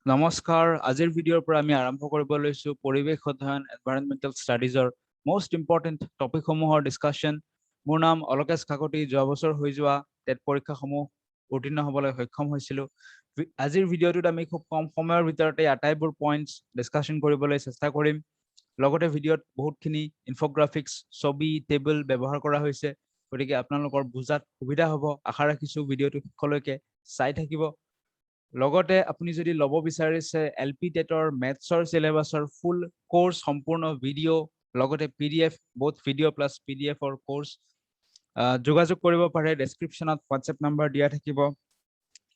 নমস্কাৰ আজিৰ ভিডিঅ'ৰ পৰা আমি আৰম্ভ কৰিব লৈছো পৰিৱেশ অধ্যয়ন এনভাইৰনমেন্টাল ষ্টাডিজৰ মোষ্ট ইম্পৰ্টেন্ট টপিকসমূহৰ ডিসকাশন মোৰ নাম অলকেশ কাকতি যোৱা বছৰ হৈ যোৱা টেট পৰীক্ষাসমূহ উত্তীৰ্ণ হ'বলৈ সক্ষম হৈছিলো আজিৰ ভিডিঅ'টোত আমি খুব কম সময়ৰ ভিতৰতে আটাইবোৰ পইণ্টছ ডিসকাশন কৰিবলৈ চেষ্টা কৰিম লগতে ভিডিঅ'ত বহুতখিনি ইনফোগ্ৰাফিক্স ছবি টেবল ব্যৱহাৰ কৰা হৈছে গতিকে আপোনালোকৰ বুজাত সুবিধা হ'ব আশা ৰাখিছো ভিডিঅ'টো শেষলৈকে চাই থাকিব লগতে আপুনি যদি লব বিচাৰিছে এলপি টেটৰ মেথছৰ সিলেবাসৰ ফুল কোৰ্স সম্পূৰ্ণ ভিডিও লগতে পিডিএফ both ভিডিও প্লাস পিডিএফৰ কোৰ্স যোগাযোগ কৰিব পাৰে ডেসক্ৰিপচনত হোৱাটসএপ নম্বৰ দিয়া থাকিব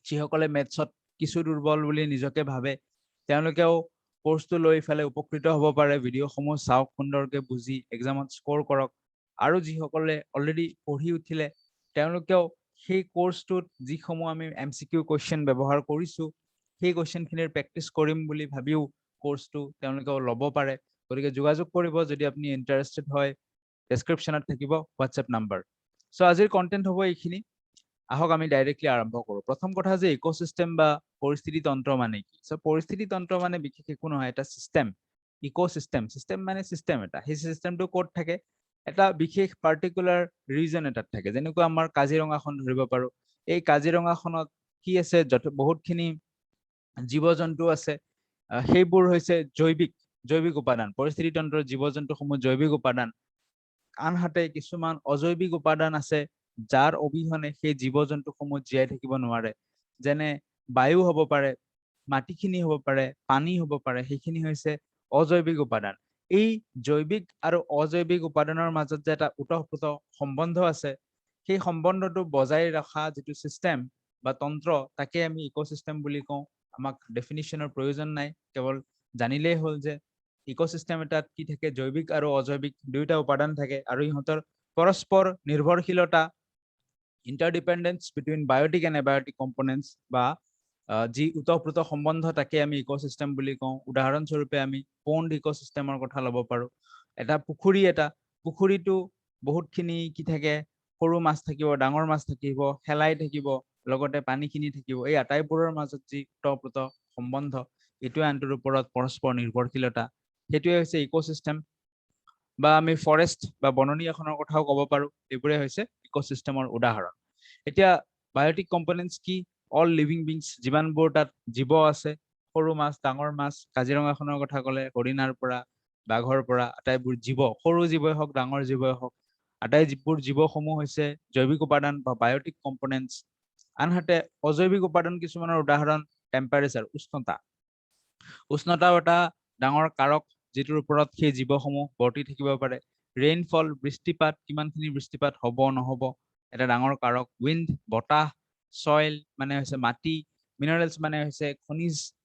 যিসকলে মেথছত কিছু দুৰ্বল বুলি নিজকে ভাবে তেওঁলোকেও কোৰ্সটো লৈ ফেলে উপকৃত হ'ব পাৰে ভিডিওসমূহ চাওক সুন্দৰকৈ বুজি এক্সামত স্কোৰ কৰক আৰু যিসকলে অলৰেডি পঢ়ি উঠিলে তেওঁলোকেও সেই কোৰ্সটোত যিসমূহ আমি এমসিকিউ কোয়েশ্চন ব্যৱহাৰ কৰিছো সেই কোয়েশ্চনখিনিৰ প্ৰেক্টিস কৰিম বুলি ভাবিও কোৰ্সটো তেওঁলোকেও ল'ব পাৰে গতিকে যোগাযোগ কৰিব যদি আপুনি ইন্টাৰেস্টেড হয় ডেসক্ৰিপচনত থাকিব হোৱাটসএপ নম্বৰ সো আজিৰ কন্টেন্ট হ'ব এইখিনি আহক আমি ডাইৰেক্টলি আৰম্ভ কৰো প্ৰথম কথা যে ইকোসিস্টেম বা পৰিস্থিতি তন্ত্ৰ মানে কি সো পৰিস্থিতি তন্ত্ৰ মানে বিশেষ একো নহয় এটা সিস্টেম ইকোসিস্টেম সিস্টেম মানে সিস্টেম এটা সেই সিস্টেমটো কোড থাকে এটা বিশেষ পার্টিকুলার রিজন এটাত থাকে যেনেকৈ আমাৰ কাজিৰঙাখন ধৰিব পাৰো এই কাজিৰঙাখনত কি আছে বহুতখিনি জীৱ-জন্তু আছে সেইবোৰ হৈছে জৈৱিক উপাদান পৰিস্থিতি তন্ত্ৰৰ জীৱ-জন্তুসমূহ জৈৱিক উপাদান আনহাতে কিছুমান অজৈৱিক উপাদান আছে যাৰ অবিহনে সেই জীৱ-জন্তুসমূহ জীয়াই থাকিব নোৱাৰে যেনে বায়ু হ'ব পাৰে মাটিখিনি হ'ব পাৰে পানী হ'ব পাৰে সেইখিনি হৈছে অজৈৱিক উপাদান এই জৈৱিক আৰু অজৈৱিক উপাদানৰ মাজত যে এটা ওতঃপ্ৰোত সম্বন্ধ আছে সেই সম্বন্ধটো বজাই ৰখা যেটো সিস্টেম বা তন্ত্ৰ তাকে আমি ইকোসিস্টেম বুলি কওঁ আমাক ডেফিনিশনৰ প্ৰয়োজন নাই কেৱল জানিলেই হ'ল যে ইকোসিস্টেম এটাত কি থাকে জৈৱিক আৰু অজৈৱিক দুইটা উপাদান থাকে আৰু ইহঁতৰ পৰস্পৰ নিৰ্ভৰশীলতা ইন্টাৰডিপেন্ডেন্স বিটুইন বায়োটিক এন্ড এবায়োটিক কম্পোনেন্টস বা যি ওতঃপ্ৰোত সম্বন্ধ তাকে আমি ইকোসিস্টেম বুলি কওঁ উদাহৰণ স্বৰূপে আমি পণ্ড ইকোসিস্টেমৰ কথা ল'ব পাৰো এটা পুখুৰীটো বহুতখিনি কি থাকে সৰু মাছ থাকিব ডাঙৰ মাছ থাকিব হেলাই থাকিব লগতে পানীখিনি থাকিব এই আটাইবোৰৰ মাজত যি ওতঃপ্ৰোত সম্বন্ধ এটোৱে আনটোৰ ওপৰত পৰস্পৰ নিৰ্ভৰশীলতা হেতুৱে হৈছে ইকোসিস্টেম বা আমি ফৰেষ্ট বা বননি এখনৰ কথাও ক'ব পাৰো এইবোৰে হৈছে ইকোসিস্টেমৰ উদাহৰণ এতিয়া বায়োটিক কম্পোনেন্টস কি অল লিভিং বিংছ যিমানবোৰ তাত জীৱ আছে সৰু মাছ ডাঙৰ মাছ কাজিৰঙাখনৰ কথা ক'লে হৰিণাৰ পৰা বাঘৰ পৰা আটাইবোৰ জীৱ সৰু জীৱই হওক ডাঙৰ জীৱই হওক আটাইবোৰ জীৱসমূহ হৈছে জৈৱিক উপাদান বা বায়োটিক কম্পোনেন্টস আনহাতে অজৈৱিক উপাদান কিছুমানৰ উদাহৰণ টেম্পাৰেচাৰ উষ্ণতাও এটা ডাঙৰ কাৰক যেটোৰ ওপৰত সেই জীৱসমূহ বৰ্তি থাকিব পাৰে ৰেইনফল বৃষ্টিপাত কিমানখিনি বৃষ্টিপাত হ'ব নহ'ব এটা ডাঙৰ কাৰক উইণ্ড বতাহ সয়েল মানে হৈছে মাটি মিনাৰেলছ মানে হৈছে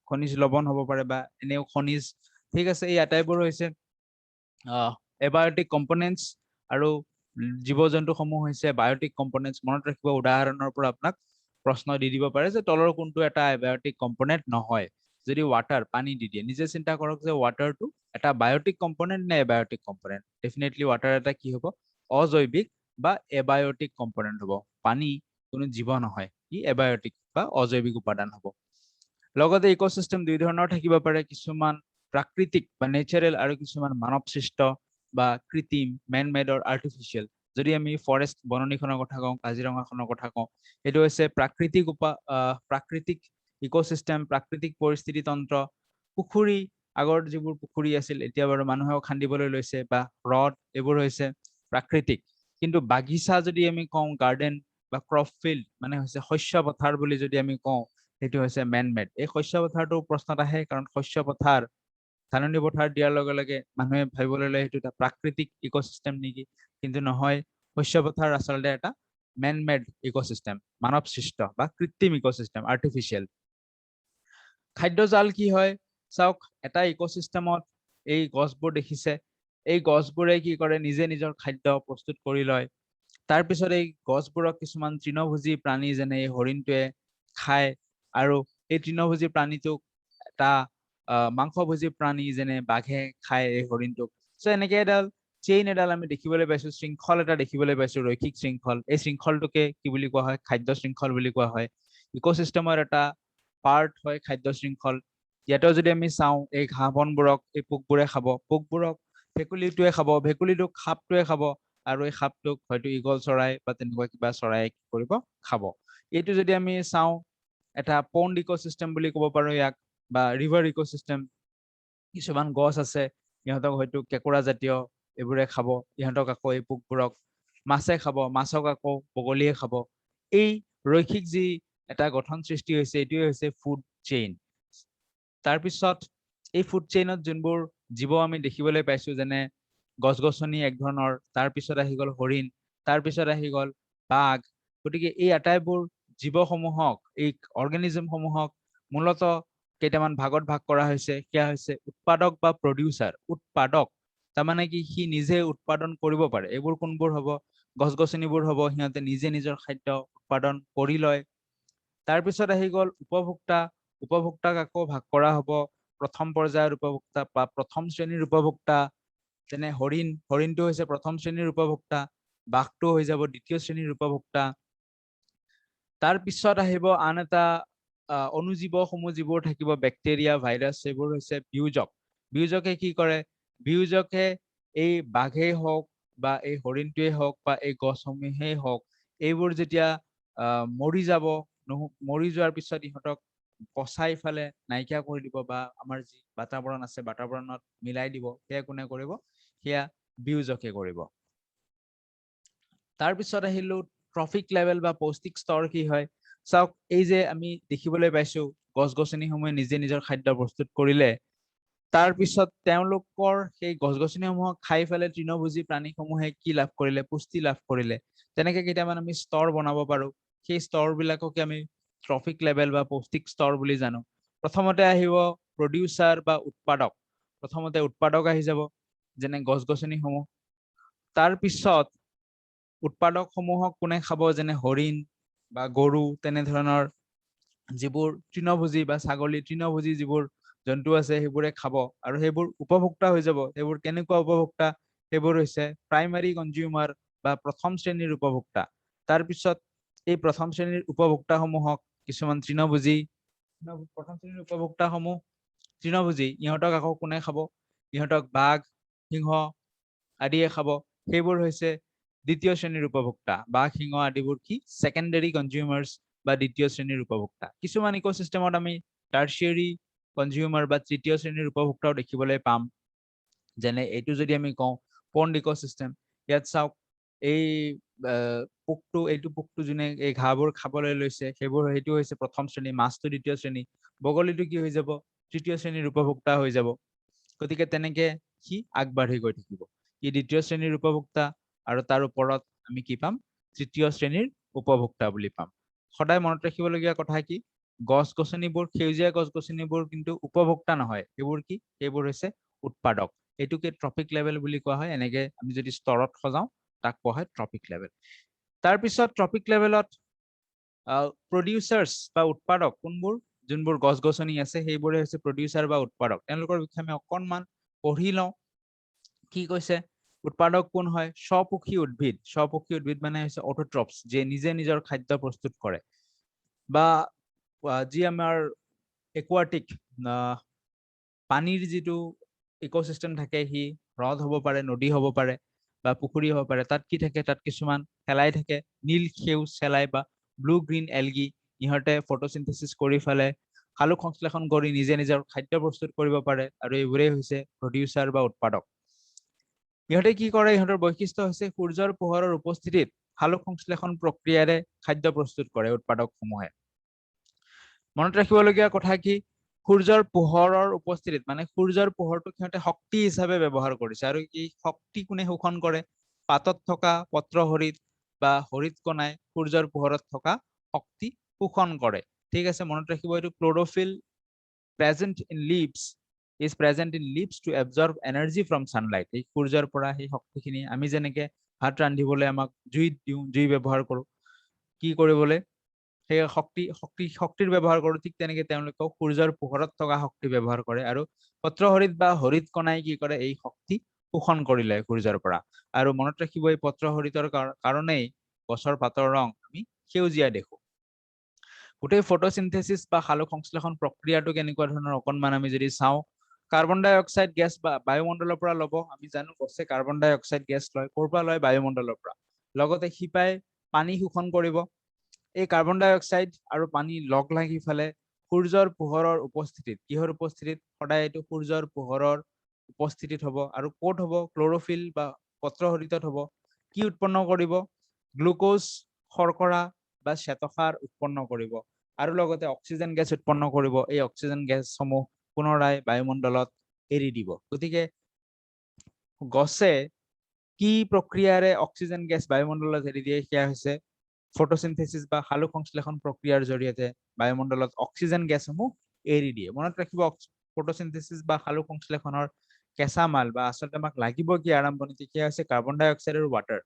খনিজ লৱণ হ'ব পাৰে বা এনেও খনিজ ঠিক আছে এই আটাইবোৰ হৈছে এবায়োটিক কম্পোনেন্টস আৰু জীৱ-জন্তুসমূহ হৈছে বায়োটিক কম্পোনেন্টস মনত ৰাখিব উদাহৰণৰ পৰা আপোনাক প্ৰশ্ন দি দিব পাৰে যে তলৰ কোনটো এটা এবায়োটিক কম্পোনেন্ট নহয় যদি ওয়াটাৰ পানী দি দিয়ে নিজে চিন্তা কৰক যে ওয়াটাৰটো এটা বায়োটিক কম্পোনেন্ট নে এবায়োটিক কম্পোনেন্ট ডেফিনেটলি ওয়াটাৰ এটা কি হ'ব অজৈৱিক বা এবায়োটিক কম্পোনেন্ট হ'ব পানী কোনো জীৱ নহয় ই এবায়োটিক বা অজৈৱিক উপাদান হ'ব লগতে ইকোসিস্টেম দুই ধৰণৰ থাকিব পাৰে কিছুমান প্ৰাকৃতিক বা নেচাৰেল আৰু কিছুমান মানৱ সৃষ্ট বা কৃত্ৰিম মেন মেড অৰ আৰ্টিফিশিয়াল যদি আমি ফৰেষ্ট বননিখনৰ কথা কওঁ কাজিৰঙাখনৰ কথা কওঁ এটো হৈছে প্ৰাকৃতিক ইকোসিস্টেম প্ৰাকৃতিক পৰিস্থিতি তন্ত্ৰ পুখুৰী আগৰ যিবোৰ পুখুৰী আছিল এতিয়া বাৰু মানুহেও খান্দিবলৈ লৈছে বা হ্ৰদ এইবোৰ হৈছে প্ৰাকৃতিক কিন্তু বাগিচা যদি আমি কওঁ গাৰ্ডেন বা ক্ৰপ ফিল্ড মানে হৈছে শস্য পথাৰ বুলি যদি আমি কওঁ সেইটো হৈছে মেন মেড এই শস্য পথাৰটো প্ৰশ্নত আহে কাৰণ শস্য পথাৰ ধাননি পথাৰ দিয়াৰ লগে লগে মানুহে ভাবিবলৈ লয় সেইটো এটা প্ৰাকৃতিক ইকোসিস্টেম নেকি কিন্তু নহয় শস্য পথাৰ আচলতে এটা মেন মেড ইকোসিস্টেম মানৱ সৃষ্ট বা কৃত্ৰিম ইকোসিস্টেম আৰ্টিফিশিয়াল খাদ্যজাল কি হয় চাওক এটা ইকোসিস্টেমত এই গছবোৰ দেখিছে এই গছবোৰে কি কৰে নিজে নিজৰ খাদ্য প্ৰস্তুত কৰি লয় তাৰ পিছত এই গছবোৰক কিছুমান তৃণভোজী প্ৰাণী যেনে এই হৰিণটোৱে খায় আৰু এই তৃণভোজী প্ৰাণীটোক এটা মাংসভোজী প্ৰাণী যেনে বাঘে খায় এই হৰিণটোক সো এনেকৈ এডাল চেইন এডাল আমি দেখিবলৈ পাইছো শৃংখল এটা দেখিবলৈ পাইছো ৰৈখিক শৃংখল এই শৃংখলটোকে কি বুলি কোৱা হয় খাদ্য শৃংখল বুলি কোৱা হয় ইকোসিস্টেমৰ এটা পাৰ্ট হয় খাদ্য শৃংখল ইয়াতেও যদি আমি চাওঁ এই ঘাঁহ বনবোৰক এই পোকবোৰে খাব, পোকবোৰক ভেকুলীটোৱে খাব, ভেকুলীটোক সাপটোৱে খাব, আৰু এই সাপটোক হয়তো ঈগল চৰাই বা তেনেকুৱা কিবা চৰাই কি কৰিব খাব। এইটো যদি আমি চাওঁ এটা পণ্ড ইক'চিষ্টেম বুলি ক'ব পাৰো ইয়াক, বা ৰিভাৰ ইক'চিষ্টেম। কিছুমান গছ আছে, ইহঁতক হয়তো কেঁকোৰা জাতীয় এইবোৰে খাব, ইহঁতক আকৌ এই পোকবোৰক মাছে খাব, মাছক আকৌ বগলীয়ে খাব। এই ৰৈখিক যি এটা গঠন সৃষ্টি হৈছে এইটোৱে হৈছে ফুড চেইন। তাৰপিছত এই ফুড চেইনত যোনবোৰ জীৱ আমি দেখিবলৈ পাইছো, যেনে গছ-গছনি এক ধৰণৰ, তাৰপিছত আহি গ'ল হৰিণ, তাৰপিছত আহি গ'ল বাঘ। গতিকে এই আটাইবোৰ জীৱসমূহক, এই অৰ্গেনিজমসমূহক মূলতঃ কেইটামান ভাগত ভাগ কৰা হৈছে। সেয়া হৈছে উৎপাদক বা প্ৰডিউচাৰ। উৎপাদক তাৰমানে কি, সি নিজে উৎপাদন কৰিব পাৰে। এইবোৰ কোনবোৰ হ'ব? গছ-গছনিবোৰ হ'ব, সিহঁতে নিজে নিজৰ খাদ্য উৎপাদন কৰি লয়। তাৰপিছত আহি গ'ল উপভোক্তা। উপভোক্তাক আকৌ ভাগ কৰা হ'ব প্ৰথম পৰ্যায়ৰ উপভোক্তা বা প্ৰথম শ্ৰেণীৰ উপভোক্তা, যেনে হৰিণ। হৰিণটো হৈছে প্ৰথম শ্ৰেণীৰ উপভোক্তা, বাঘটো হৈ যাব দ্বিতীয় শ্ৰেণীৰ উপভোক্তা। তাৰপিছত আহিব আন এটা অনুজীৱসমূহ যিবোৰ থাকিব, বেক্টেৰিয়া, ভাইৰাছ, সেইবোৰ হৈছে বিয়োজক। বিয়োজকে কি কৰে? বিয়োজকে এই বাঘেই হওক বা এই হৰিণটোৱেই হওক বা এই গছসমূহেই হওক, এইবোৰ যেতিয়া মৰি যাব, মৰি যোৱাৰ পিছত ইহঁতক পচাই ফালে নাইকিয়া কৰি দিব, বা আমাৰ যি বাতাবৰণ আছে বাতাবৰণত মিলাই দিব। সেয়া কোনে কৰিব? সেয়া বিয়োজকে কৰিব। তাৰপিছত আহিলো ট্ৰফিক লেভেল বা পৌষ্টিক স্তৰ কি হয়। চাওক, এই যে আমি দেখিবলৈ পাইছো গছ-গছনিসমূহে নিজে নিজৰ খাদ্য প্ৰস্তুত কৰিলে, তাৰপিছত তেওঁলোকৰ সেই গছ-গছনিসমূহক খাই পেলাই তৃণভোজী প্ৰাণীসমূহে কি লাভ কৰিলে? পুষ্টি লাভ কৰিলে। তেনেকে কেইটামান আমি স্তৰ বনাব পাৰো। সেই স্তৰবিলাককে আমি ট্ৰফিক লেভেল বা পৌষ্টিক স্তৰ বুলি জানো। প্ৰথমতে আহিব প্ৰডিউচাৰ বা উৎপাদক। প্ৰথমতে উৎপাদক আহি যাব, যেনে গছ-গছনিসমূহ। তাৰপিছত উৎপাদকসমূহক কোনে খাব? যেনে হৰিণ বা গৰু, তেনেধৰণৰ যিবোৰ তৃণভোজী বা ছাগলী, তৃণভোজী যিবোৰ জন্তু আছে সেইবোৰে খাব, আৰু সেইবোৰ উপভোক্তা হৈ যাব। সেইবোৰ কেনেকুৱা উপভোক্তা? সেইবোৰ হৈছে প্ৰাইমাৰী কনজিউমাৰ বা প্ৰথম শ্ৰেণীৰ উপভোক্তা। তাৰপিছত এই প্ৰথম শ্ৰেণীৰ উপভোক্তাসমূহক কিছুমান তৃণভোজী, প্ৰথম শ্ৰেণীৰ উপভোক্তাসমূহ তৃণভোজী, ইহঁতক আকৌ কোনে খাব? ইহঁতক বাঘ, সিংহ আদিয়ে খাব। সেইবোৰ হৈছে দ্বিতীয় শ্ৰেণীৰ উপভোক্তা। বাঘ, সিংহ আদিবোৰ কি? ছেকেণ্ডাৰী কনজিউমাৰ্ছ বা দ্বিতীয় শ্ৰেণীৰ উপভোক্তা। কিছুমান ইক'চিষ্টেমত আমি টাৰ্চিয়াৰী কনজিউমাৰ বা তৃতীয় শ্ৰেণীৰ উপভোক্তাও দেখিবলৈ পাম। যেনে এইটো যদি আমি কওঁ পণ্ড ইক'চিষ্টেম, ইয়াত চাওক এই পোকটো, এইটো পোকটো যোনে এই ঘাঁহবোৰ খাবলৈ লৈছে, সেইটো হৈছে প্ৰথম শ্ৰেণী, মাছটো দ্বিতীয় শ্ৰেণী, বগলীটো কি হৈ যাব? তৃতীয় শ্ৰেণীৰ উপভোক্তা হৈ যাব। গতিকে তেনেকে সি আগবাঢ়ি গৈ থাকিব। ই দ্বিতীয় শ্ৰেণীৰ উপভোক্তা, আৰু তাৰ ওপৰত আমি কি পাম? তৃতীয় শ্ৰেণীৰ উপভোক্তা বুলি পাম। সদায় মনত ৰাখিবলগীয়া কথা কি, গছ-গছনিবোৰ, সেউজীয়া গছ-গছনিবোৰ কিন্তু উপভোক্তা নহয়। সেইবোৰ কি? সেইবোৰ হৈছে উৎপাদক। এইটোকে ট্ৰপিক লেভেল বুলি কোৱা হয়। এনেকে আমি যদি স্তৰত সজাওঁ তাক কোৱা হয় ট্ৰপিক লেভেল। তাৰপিছত ট্ৰপিক লেভেলত প্ৰডিউচাৰ্ছ বা উৎপাদক কোনবোৰ? যোনবোৰ গছ-গছনি আছে সেইবোৰে হৈছে প্ৰডিউচাৰ বা উৎপাদক। তেওঁলোকৰ বিষয়ে আমি অকণমান পঢ়ি লওঁ। কি কৈছে? উৎপাদক কোন হয়? স্বপোষী উদ্ভিদ। স্বপোষী উদ্ভিদ মানে হৈছে অটোট্ৰপছ, যে নিজে নিজৰ খাদ্য প্ৰস্তুত কৰে, বা যি আমাৰ একুৱাটিক পানীৰ যিটো ইক'চিষ্টেম থাকে, সি হ্ৰদ হ'ব পাৰে, নদী হ'ব পাৰে, বা পুখুৰী হ'ব পাৰে। তাত কি থাকে? তাত কিছুমান শেলাই থাকে, নীল সেউজ শেলাই বা ব্লু গ্ৰীণ এলগি। ইহঁতে ফটোচিনথেচিছ কৰি ফালে সালোক সংশ্লেষণ কৰি নিজে নিজৰ খাদ্য প্ৰস্তুত কৰিব পাৰে, আৰু এইবোৰেই হৈছে প্ৰডিউচাৰ বা উৎপাদক। ইহঁতে কি কৰে? ইহঁতৰ বৈশিষ্ট্য হৈছে সূৰ্যৰ পোহৰৰ উপস্থিতিত সালোক সংশ্লেষণ প্ৰক্ৰিয়াৰে খাদ্য প্ৰস্তুত কৰে উৎপাদকসমূহে। মনত ৰাখিবলগীয়া কথা কি, সূৰ্যৰ পোহৰৰ উপস্থিতিত, মানে সূৰ্যৰ পোহৰটোক সিহঁতে শক্তি হিচাপে ব্যৱহাৰ কৰিছে। আৰু এই শক্তি কোনে শোষণ কৰে? পাতত থকা পত্ৰহৰিত বা হৰিত কণাই সূৰ্যৰ পোহৰত থকা শক্তি শোষণ কৰে। ঠিক আছে, মনত ৰাখিব, এইটো chlorophyll present in leaves is present in leaves to absorb energy from sunlight. এই সূৰ্যৰ পৰা সেই শক্তিখিনি, আমি যেনেকে ভাত ৰান্ধিবলৈ আমাক জুইত দিওঁ, জুই ব্যৱহাৰ কৰোঁ কি কৰিবলৈ? সেই শক্তিৰ ব্যৱহাৰ কৰোঁ। ঠিক তেনেকে তেওঁলোকেও সূৰ্যৰ পোহৰত থকা শক্তি ব্যৱহাৰ কৰে, আৰু পত্ৰহৰিত বা হৰিত কণাই কি কৰে? এই শক্তি শোষণ কৰি লয় সূৰ্যৰ পৰা। আৰু মনত ৰাখিব, এই পত্ৰহৰিতৰ কাৰণেই গছৰ পাতৰ ৰং আমি সেউজীয়া দেখো। গোটেই ফটোসিনথেসিস বা সালোক সংশ্লেষণ প্ৰক্ৰিয়াটো কেনেকুৱা ধৰণৰ অকনমান আমি যদি চাওঁ কাৰ্বন ডাই অক্সাইড গেছ বা বায়ুমণ্ডলৰ পৰা ল'ব আমি জানো গছে কাৰ্বন ডাই অক্সাইড গেছ লয় ক'ৰ পৰা লয় বায়ুমণ্ডলৰ পৰা লগতে শিপাই পানী শোষণ কৰিব এই কাৰ্বন ডাই অক্সাইড আৰু পানী লগ লাগি ফেলে সূৰ্যৰ পোহৰৰ উপস্থিতিত কিহৰ উপস্থিতিত সদায় এইটো সূৰ্যৰ পোহৰৰ উপস্থিতিত হ'ব আৰু ক'ত হ'ব ক্লোৰোফিল বা পত্ৰহৰিতত হ'ব কি উৎপন্ন কৰিব গ্লুকোজ শৰ্কৰা বা শ্বেতসাৰ উৎপন্ন কৰিব আৰু লগতে অক্সিজেন গেছ উৎপন্ন কৰিব এই অক্সিজেন গেছসমূহ পুনৰাই বায়ুমণ্ডলত এৰি দিব গতিকে গছে কি প্ৰক্ৰিয়াৰে অক্সিজেন গেছ বায়ুমণ্ডলত এৰি দিয়ে সেয়া হৈছে ফটোসিনথেসিস বা সালোক সংশ্লেষণ প্ৰক্ৰিয়াৰ জৰিয়তে বায়ুমণ্ডলত অক্সিজেন গেছসমূহ এৰি দিয়ে মনত ৰাখিব ফটোসিনথেসিস বা সালোক সংশ্লেষণৰ কেঁচা মাল বা আচলতে আমাক লাগিব কি আৰম্ভণিতে সেয়া হৈছে কাৰ্বন ডাই অক্সাইড আৰু ৱাটাৰ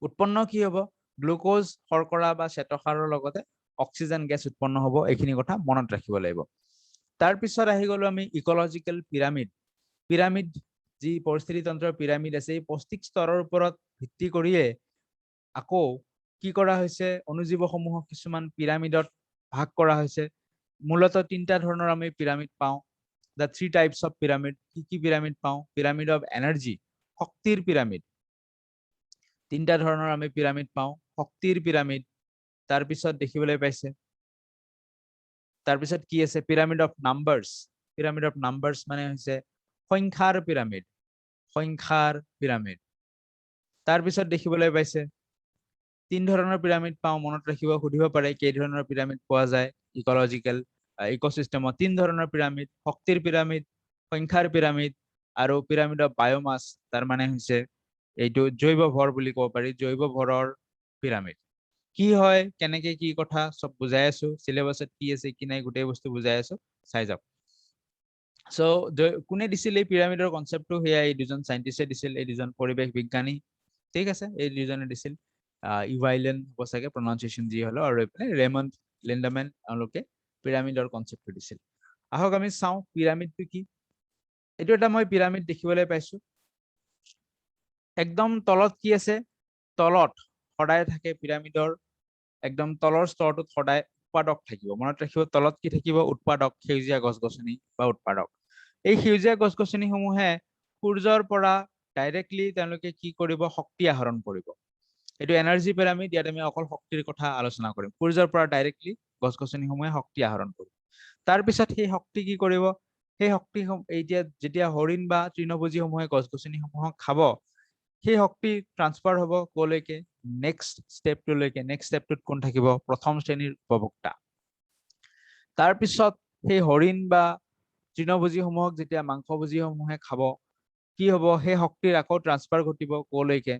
উৎপন্ন কি হ'ব গ্লুকোজ শৰ্কৰা বা শ্বেতসাৰৰ লগতে অক্সিজেন গেছ উৎপন্ন হ'ব এইখিনি কথা মনত ৰাখিব লাগিব তাৰ পিছত আহি গলো আমি ইকোলজিক্যাল পিৰামিড পিৰামিড যি পৰিস্থিতি তন্ত্ৰৰ পিৰামিড আছে এই পৌষ্টিক স্তৰৰ ওপৰত ভিত্তি কৰিয়ে আকৌ কি কৰা হৈছে অনুজীৱসমূহক কিছুমান পিৰামিডত ভাগ কৰা হৈছে মূলতঃ তিনিটা ধৰণৰ আমি পিৰামিড পাওঁ the three types of pyramid কি পিৰামিড পাওঁ পিৰামিড অফ এনাৰ্জি শক্তিৰ পিৰামিড তিনিটা ধৰণৰ আমি পিৰামিড পাওঁ শক্তিৰ পিৰামিড তাৰ পিছত দেখিবলৈ পাইছে তাৰপিছত কি আছে পিৰামিড অফ নাম্বাৰছ মানে হৈছে সংখ্যাৰ পিৰামিড তাৰপিছত দেখিবলৈ পাইছে তিন ধৰণৰ পিৰামিড পাওঁ মনত ৰাখিব সুধিব পাৰে কেই ধৰণৰ পিৰামিড পোৱা যায় ইকোলজিক্যাল ইকোসিস্টেমত তিন ধৰণৰ পিৰামিড শক্তিৰ পিৰামিড সংখ্যাৰ পিৰামিড আৰু পিৰামিড অফ বায়োমাছ তাৰ মানে হৈছে এইটো জৈৱ ভৰ বুলি ক'ব পাৰি জৈৱ ভৰৰ পিৰামিড কি হয় কেনেকে কি কথা সব বুজাই আছো সিলেবাসত কি আছে কি নাই গোটেই বস্তু বুজাই আছো চাই যাওক সো কোনে দিছিল এই পিৰামিডৰ কনসেপ্টটো হেয়া এই দুজন সাইন্টিষ্টে দিছিল এই দুজন পৰিৱেশ বিজ্ঞানী ঠিক আছে এই দুজনে দিছিল ইভাইলেন হ'ব চাগে প্ৰনাউন্সিয়েচন যি হলো আৰু এইপিনে ৰেমন্ড লিন্ডামেন তেওঁলোকে পিৰামিডৰ কনসেপ্টটো দিছিল আহক আমি চাওঁ পিৰামিডটো কি এইটো এটা মই পিৰামিড দেখিবলৈ পাইছো একদম তলত কি আছে তলত সদায় থাকে পিৰামিডৰ একদম তলৰ স্তৰটোত সদায় উৎপাদক থাকিব মনত ৰাখিব তলত কি থাকিব উৎপাদক সেউজীয়া গছ-গছনি বা উৎপাদক এই সেউজীয়া গছ-গছনিসমূহে সূৰ্যৰ পৰা ডাইৰেক্টলি তেওঁলোকে কি কৰিব শক্তি আহৰণ কৰিব এইটো এনাৰ্জি পিৰামিড ইয়াত আমি অকল শক্তিৰ কথা আলোচনা কৰিম সূৰ্যৰ পৰা ডাইৰেক্টলি গছ-গছনিসমূহে শক্তি আহৰণ কৰিব তাৰ পিছত সেই শক্তি কি কৰিব সেই শক্তি এতিয়া যেতিয়া হৰিণ বা তৃণভোজীসমূহে গছ-গছনিসমূহক খাব সেই শক্তি ট্ৰান্সফাৰ হ'ব কলৈকে নেক্সট ষ্টেপটোত কোন থাকিব প্ৰথম শ্ৰেণীৰ উপভোক্তা তাৰ পিছত সেই হৰিণ বা তৃণভোজীসমূহক যেতিয়া মাংসভোজীসমূহে খাব কি হ'ব সেই শক্তিৰ আকৌ ট্ৰান্সফাৰ ঘটিব কলৈকে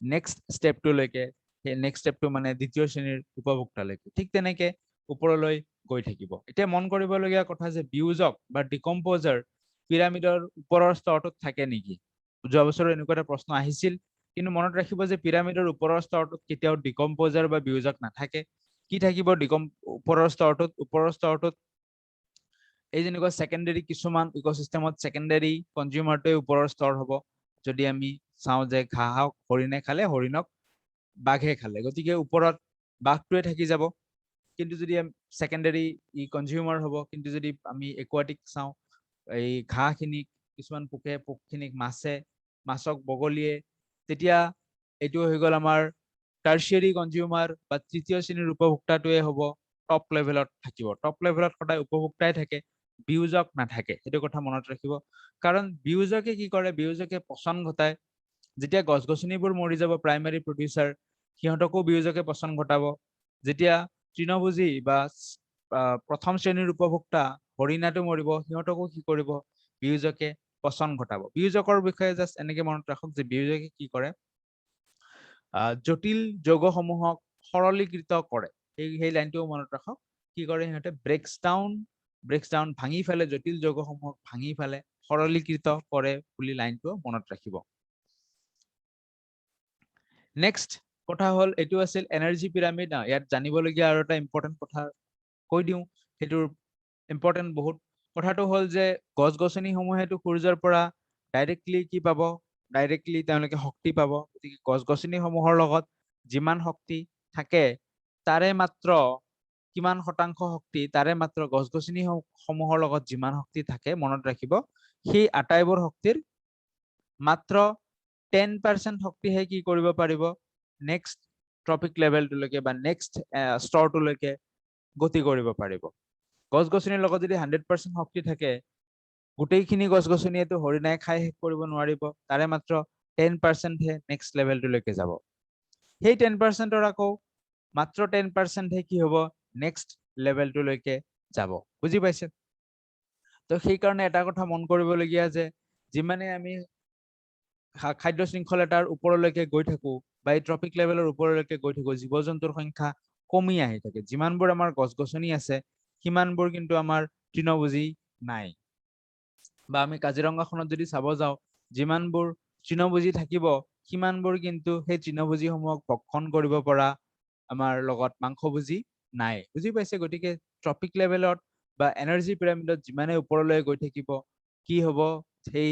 নেক্সট ষ্টেপটোলৈকে সেই নেক্সট ষ্টেপটো মানে দ্বিতীয় শ্ৰেণীৰ উপভোক্তালৈকে ঠিক তেনেকে ওপৰলৈ গৈ থাকিব এতিয়া মন কৰিবলগীয়া কথা যে বিয়োজক বা ডিকম্পোজাৰ পিৰামিডৰ ওপৰৰ স্তৰটোত থাকে নেকি যোৱা বছৰ এনেকুৱা এটা প্ৰশ্ন আহিছিল কিন্তু মনত ৰাখিব যে পিৰামিডৰ ওপৰৰ স্তৰটোত কেতিয়াও ডিকম্পোজাৰ বা বিয়োজক নাথাকে কি থাকিব ওপৰৰ স্তৰটোত এই যেনেকুৱা সেকেন্ডাৰী কিছুমান ইকোসিস্টেমত সেকেন্ডাৰী কনজিউমাৰটোৱে ওপৰৰ স্তৰ হ'ব যদি আমি চাওঁ যে ঘাঁহক হৰিণে খালে হৰিণক বাঘে খালে গতিকে ওপৰত বাঘটোৱে থাকি যাব কিন্তু যদি সেকেন্ডাৰী ই কনজিউমাৰ হ'ব কিন্তু যদি আমি একুৱাটিক চাওঁ এই ঘাঁহখিনিক কিছুমান পোকখিনিক মাছক বগলীয়ে তেতিয়া এইটো হৈ গ'ল আমাৰ টাৰ্চিয়াৰী কনজিউমাৰ বা তৃতীয় শ্ৰেণীৰ উপভোক্তাটোৱে হ'ব টপ লেভেলত থাকিব টপ লেভেলত সদায় উপভোক্তাই থাকে বিয়োজক নাথাকে সেইটো কথা মনত ৰাখিব কাৰণ বিয়োজকে কি কৰে বিয়োজকে পচন ঘটায় যেতিয়া গছ-গছনিবোৰ মৰি যাব প্ৰাইমাৰী প্ৰডিউচাৰ সিহঁতকো বিয়োজকে পচন ঘটাব যেতিয়া তৃণভোজী বা প্ৰথম শ্ৰেণীৰ উপভোক্তা হৰিণাটো মৰিব সিহঁতকো কি কৰিব বিয়োজকে পচন ঘটাব বিয়োজকৰ বিষয়ে জাস্ট এনেকে মনত ৰাখক যে বিয়োজকে কি কৰে জটিল যৌগসমূহক সৰলীকৃত কৰে সেই লাইনটো মনত ৰাখক কি কৰে সিহঁতে ব্ৰেক্স ডাউন ভাঙি ফেলে জটিল যৌগসমূহক ভাঙি ফেলে সৰলীকৃত কৰে বুলি লাইনটো মনত ৰাখিব নেক্সট কথা হল এইটো আছিল এনাৰ্জি পিৰামিড ইয়াত জানিবলগীয়া আৰু এটা ইম্পৰ্টেন্ট কথা কৈ দিওঁ সেইটোৰ ইম্পৰ্টেন্ট বহুত কথাটো হল যে গছ-গছনিসমূহেটো সূৰ্যৰ পৰা ডাইৰেক্টলি কি পাব ডাইৰেক্টলি তেওঁলোকে শক্তি পাব গতিকে গছ-গছনিসমূহৰ লগত যিমান শক্তি থাকে তাৰে মাত্ৰ কিমান শতাংশ শক্তি তাৰে মাত্ৰ গছ-গছনি সমূহৰ লগত যিমান শক্তি থাকে মনত ৰাখিব সেই আটাইবোৰ শক্তিৰ মাত্ৰ 10% শক্তিহে কি কৰিব পাৰিব নেক্সট ট্ৰপিক লেভেলটোলৈকে বা নেক্সট স্তৰটোলৈকে গতি কৰিব পাৰিব গছ-গছনিৰ লগত যদি 100% শক্তি থাকে গোটেইখিনি গছ-গছনিয়েতো হৰিণাই খাই শেষ কৰিব নোৱাৰিব তাৰে মাত্ৰ 10% হে নেক্সট লেভেলটোলৈকে যাব সেই 10%ৰ আকৌ মাত্ৰ 10% হে কি হ'ব নেক্সট লেভেলটোলৈকে যাব বুজি পাইছে তো সেই কাৰণে এটা কথা মন কৰিবলগীয়া যে যিমানে আমি খাদ্য শৃংখল এটাৰ ওপৰলৈকে গৈ থাকো বা এই ট্ৰপিক লেভেলৰ ওপৰলৈকে গৈ থাকো জীৱ-জন্তুৰ সংখ্যা কমি আহি থাকে যিমানবোৰ আমাৰ গছ-গছনি আছে সিমানবোৰ কিন্তু আমাৰ তৃণভোজী নাই বা আমি কাজিৰঙাখনত যদি চাব যাওঁ যিমানবোৰ তৃণভোজী থাকিব সিমানবোৰ কিন্তু সেই তৃণভোজীসমূহক ভক্ষণ কৰিব পৰা আমাৰ লগত মাংসভোজী নাই বুজি পাইছে গতিকে ট্ৰপিক লেভেলত বা এনাৰ্জি পিৰামিডত যিমানে ওপৰলৈ গৈ থাকিব কি হ'ব সেই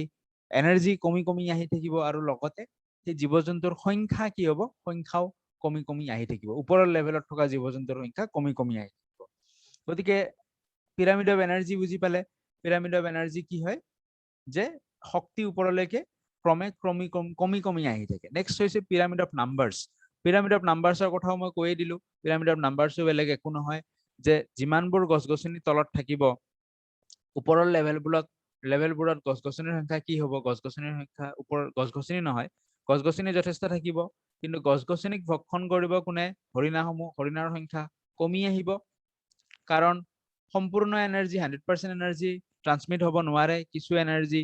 এনাৰ্জি কমি কমি আহি থাকিব আৰু লগতে সেই জীৱ-জন্তুৰ সংখ্যা কি হ'ব সংখ্যাও কমি কমি আহি থাকিব ওপৰৰ লেভেলত থকা জীৱ-জন্তুৰ সংখ্যা কমি কমি আহি থাকিব গতিকে পিৰামিড অফ এনাৰ্জি বুজি পালে পিৰামিড অফ এনাৰ্জি কি হয় যে শক্তি ওপৰলৈকে ক্ৰমে কমি কমি আহি থাকে নেক্সট হৈছে pyramid of numbers pyramid of নাম্বাৰছৰ কথাও মই কৈয়ে দিলো পিৰামিড অফ নাম্বাৰছও বেলেগ একো নহয় যে যিমানবোৰ গছ-গছনি তলত থাকিব ওপৰৰ লেভেলবোৰত গছ-গছনিৰ সংখ্যা কি হ'ব গছ-গছনিৰ সংখ্যা ওপৰৰ গছ-গছনি নহয় গছ-গছনি যথেষ্ট থাকিব কিন্তু গছ-গছনিক ভক্ষণ কৰিব কোনে হৰিণাৰ সংখ্যা কমি আহিব কাৰণ সম্পূৰ্ণ এনাৰ্জি 100% এনাৰ্জি ট্ৰান্সমিট হ'ব নোৱাৰে কিছু এনাৰ্জি